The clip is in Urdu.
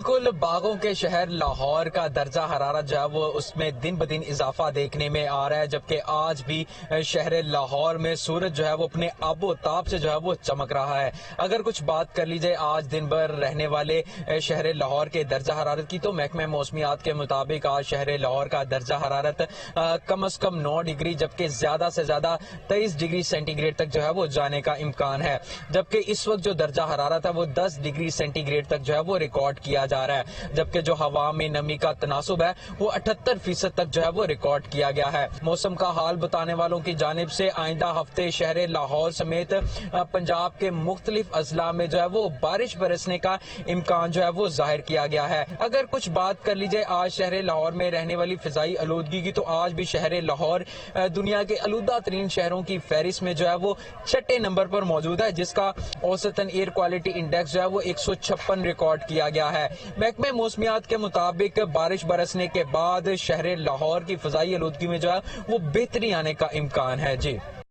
بالکل باغوں کے شہر لاہور کا درجہ حرارت جو ہے وہ اس میں دن بدن اضافہ دیکھنے میں آ رہا ہے، جبکہ آج بھی شہر لاہور میں سورج جو ہے وہ اپنے آب و تاب سے جو ہے وہ چمک رہا ہے۔ اگر کچھ بات کر لی جائے آج دن بھر رہنے والے شہر لاہور کے درجہ حرارت کی، تو محکمہ موسمیات کے مطابق آج شہر لاہور کا درجہ حرارت کم از کم 9 ڈگری جبکہ زیادہ سے زیادہ 23 ڈگری سینٹی گریڈ تک جو ہے وہ جانے کا امکان ہے، جبکہ اس وقت جو درجہ حرارت ہے وہ 10 ڈگری سینٹی گریڈ تک جو ہے وہ ریکارڈ کیا جا رہا ہے، جبکہ جو ہوا میں نمی کا تناسب ہے وہ 78% تک جو ہے وہ ریکارڈ کیا گیا ہے۔ موسم کا حال بتانے والوں کی جانب سے آئندہ ہفتے شہر لاہور سمیت پنجاب کے مختلف اضلاع میں جو ہے وہ بارش برسنے کا امکان جو ہے وہ ظاہر کیا گیا ہے۔ اگر کچھ بات کر لی جائے آج شہر لاہور میں رہنے والی فضائی آلودگی کی، تو آج بھی شہر لاہور دنیا کے آلودہ ترین شہروں کی فہرست میں جو ہے وہ 6 نمبر پر موجود ہے، جس کا اوسطاً ایئر کوالٹی انڈیکس جو ہے وہ 156 ریکارڈ کیا گیا ہے۔ محکمہ موسمیات کے مطابق بارش برسنے کے بعد شہر لاہور کی فضائی آلودگی میں جو ہے وہ بہتری آنے کا امکان ہے۔ جی